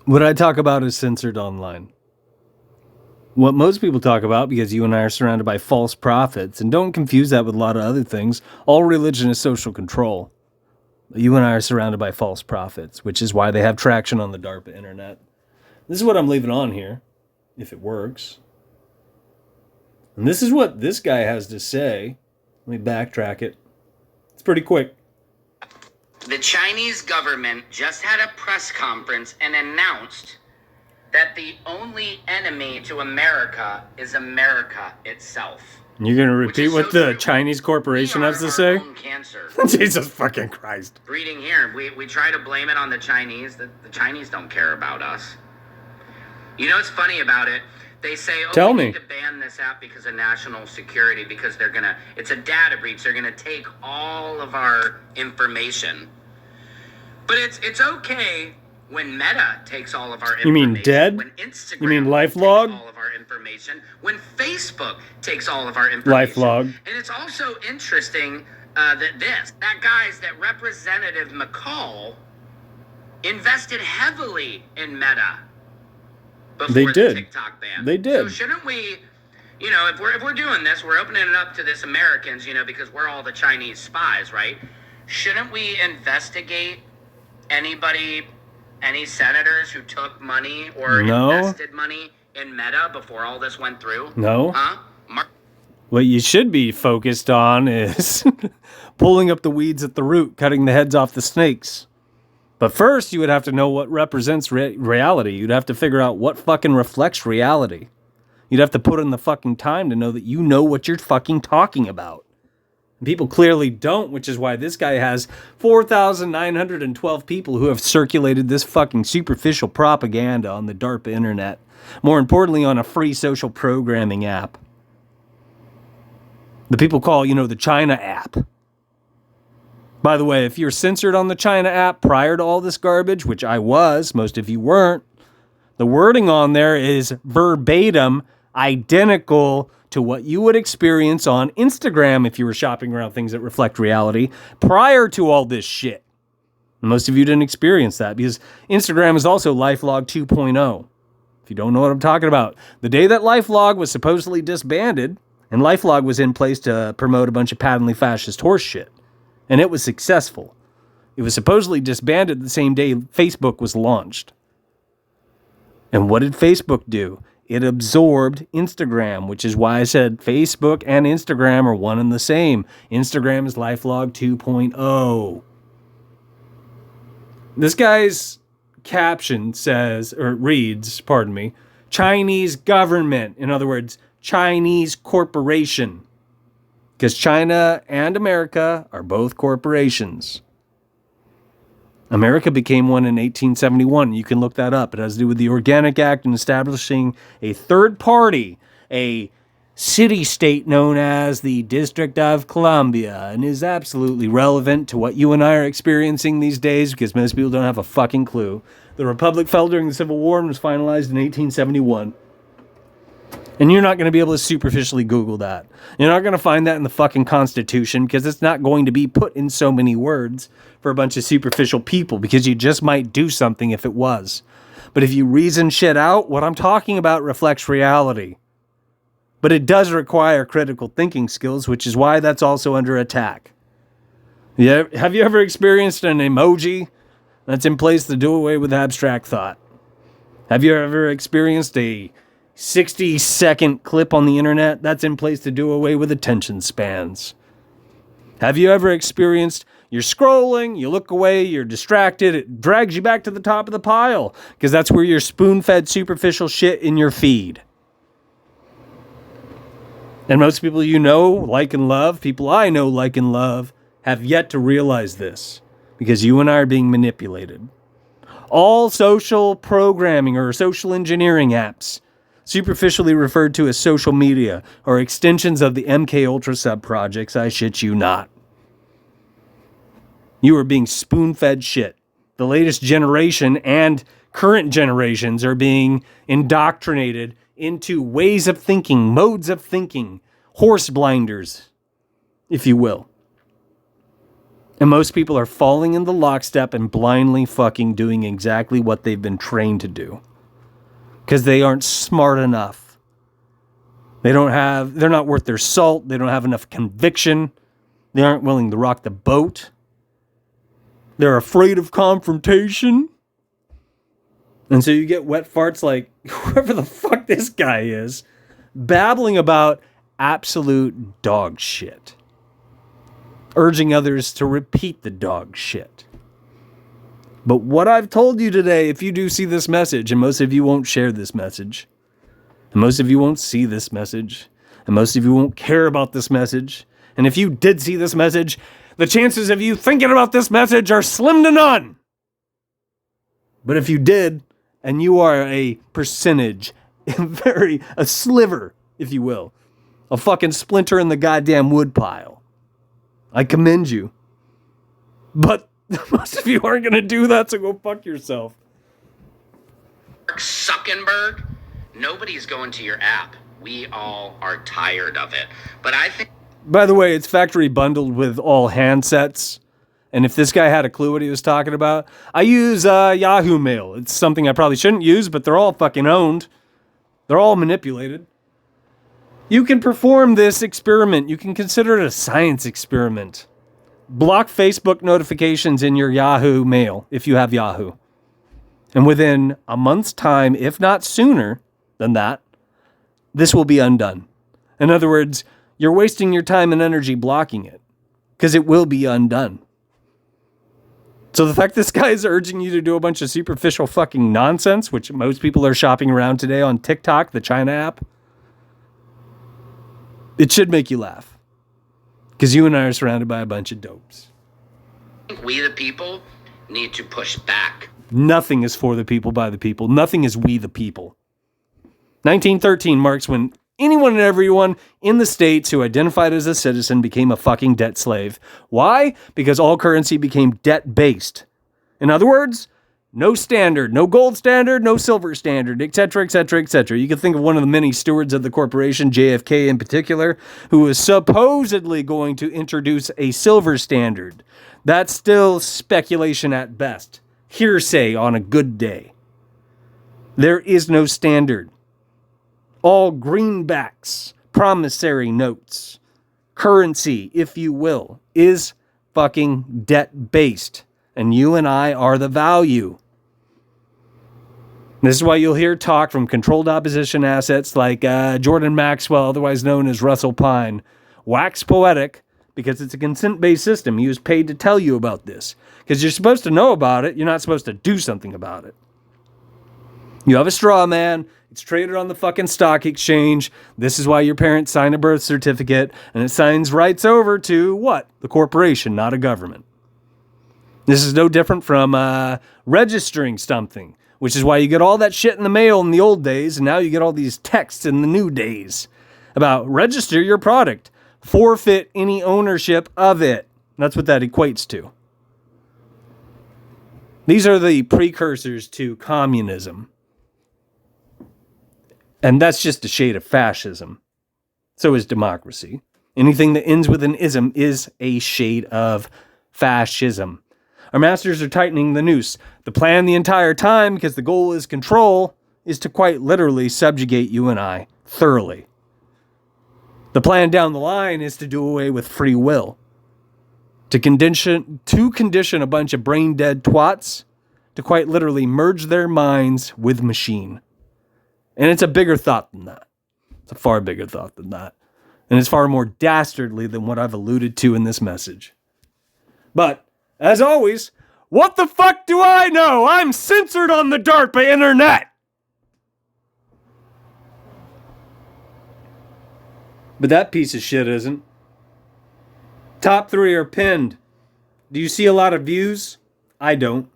What I talk about is censored online. What most people talk about, because you and I are surrounded by false prophets, and don't confuse that with a lot of other things, all religion is social control. You and I are surrounded by false prophets, which is why they have traction on the DARPA internet. This is what I'm leaving on here, if it works. And this is what this guy has to say. Let me backtrack it. It's pretty quick. The Chinese government just had a press conference and announced that the only enemy to America is America itself. You're going to repeat what the Chinese corporation has to say? Cancer. Jesus fucking Christ. Breeding here. We try to blame it on the Chinese. The Chinese don't care about us. You know what's funny about it? They say, oh, we need to ban this app because of national security, because it's a data breach. They're gonna take all of our information. But it's okay when Meta takes all of our information. You mean dead? When Instagram you mean LifeLog? takes all of our information. When Facebook takes all of our information. LifeLog. And it's also interesting that Representative McCall invested heavily in Meta. They did. The TikTok ban. They did. So shouldn't we, if we're doing this, we're opening it up to this Americans, because we're all the Chinese spies, right? Shouldn't we investigate any senators who took money or invested money in Meta before all this went through? No. Huh? What you should be focused on is pulling up the weeds at the root, cutting the heads off the snakes. But first, you would have to know what represents reality. You'd have to figure out what fucking reflects reality. You'd have to put in the fucking time to know that you know what you're fucking talking about. And people clearly don't, which is why this guy has 4,912 people who have circulated this fucking superficial propaganda on the DARPA internet. More importantly, on a free social programming app. The people call, the China app. By the way, if you're censored on the China app prior to all this garbage, which I was, most of you weren't, the wording on there is verbatim identical to what you would experience on Instagram if you were shopping around things that reflect reality prior to all this shit. Most of you didn't experience that because Instagram is also LifeLog 2.0. If you don't know what I'm talking about, the day that LifeLog was supposedly disbanded, and LifeLog was in place to promote a bunch of patently fascist horse shit. And it was successful. It was supposedly disbanded the same day Facebook was launched. And what did Facebook do? It absorbed Instagram, which is why I said Facebook and Instagram are one and the same. Instagram is LifeLog 2.0. This guy's caption reads, Chinese government. In other words, Chinese corporation. Because China and America are both corporations. America became one in 1871. You can look that up. It has to do with the Organic Act and establishing a third party, a city-state known as the District of Columbia, and is absolutely relevant to what you and I are experiencing these days because most people don't have a fucking clue. The Republic fell during the Civil War and was finalized in 1871. And you're not going to be able to superficially Google that. You're not going to find that in the fucking Constitution because it's not going to be put in so many words for a bunch of superficial people because you just might do something if it was. But if you reason shit out, what I'm talking about reflects reality. But it does require critical thinking skills, which is why that's also under attack. Yeah, have you ever experienced an emoji that's in place to do away with abstract thought? Have you ever experienced a 60-second clip on the internet that's in place to do away with attention spans? Have you ever experienced you're scrolling, you look away, you're distracted, it drags you back to the top of the pile because that's where you're spoon-fed superficial shit in your feed? And most people you know, like and love, people I know like and love, have yet to realize this because you and I are being manipulated. All social programming or social engineering apps, superficially referred to as social media, or extensions of the MK Ultra sub-projects, I shit you not. You are being spoon-fed shit. The latest generation and current generations are being indoctrinated into ways of thinking, modes of thinking, horse blinders, if you will. And most people are falling in the lockstep and blindly fucking doing exactly what they've been trained to do. Because they aren't smart enough. They're not worth their salt. They don't have enough conviction. They aren't willing to rock the boat. They're afraid of confrontation. And so you get wet farts like whoever the fuck this guy is, babbling about absolute dog shit. Urging others to repeat the dog shit. But what I've told you today, if you do see this message, and most of you won't share this message, and most of you won't see this message, and most of you won't care about this message, and if you did see this message, the chances of you thinking about this message are slim to none. But if you did, and you are a percentage, a sliver, if you will, a fucking splinter in the goddamn woodpile, I commend you. But most of you aren't going to do that, so go fuck yourself. Zuckerberg, nobody's going to your app. We all are tired of it. But I think... By the way, it's factory bundled with all handsets. And if this guy had a clue what he was talking about, I use Yahoo Mail. It's something I probably shouldn't use, but they're all fucking owned. They're all manipulated. You can perform this experiment. You can consider it a science experiment. Block Facebook notifications in your Yahoo Mail if you have Yahoo. And within a month's time, if not sooner than that, this will be undone. In other words, you're wasting your time and energy blocking it because it will be undone. So the fact this guy is urging you to do a bunch of superficial fucking nonsense, which most people are shopping around today on TikTok, the China app, it should make you laugh. Because you and I are surrounded by a bunch of dopes. We the people need to push back. Nothing is for the people by the people. Nothing is we the people. 1913 marks when anyone and everyone in the States who identified as a citizen became a fucking debt slave. Why? Because all currency became debt-based. In other words, no standard, no gold standard, no silver standard, etc., etc., etc. You can think of one of the many stewards of the corporation, JFK in particular, who was supposedly going to introduce a silver standard. That's still speculation at best. Hearsay on a good day. There is no standard. All greenbacks, promissory notes, currency, if you will, is fucking debt-based. And you and I are the value. This is why you'll hear talk from controlled opposition assets like Jordan Maxwell, otherwise known as Russell Pine, wax poetic because it's a consent-based system. He was paid to tell you about this. Because you're supposed to know about it, you're not supposed to do something about it. You have a straw man, it's traded on the fucking stock exchange. This is why your parents sign a birth certificate, and it signs rights over to what? The corporation, not a government. This is no different from registering something, which is why you get all that shit in the mail in the old days, and now you get all these texts in the new days about register your product, forfeit any ownership of it. That's what that equates to. These are the precursors to communism. And that's just a shade of fascism. So is democracy. Anything that ends with an ism is a shade of fascism. Our masters are tightening the noose. The plan the entire time, because the goal is control, is to quite literally subjugate you and I thoroughly. The plan down the line is to do away with free will. To condition a bunch of brain-dead twats to quite literally merge their minds with machine. And it's a bigger thought than that. It's a far bigger thought than that. And it's far more dastardly than what I've alluded to in this message. But, as always, what the fuck do I know? I'm censored on the DARPA internet! But that piece of shit isn't. Top 3 are pinned. Do you see a lot of views? I don't.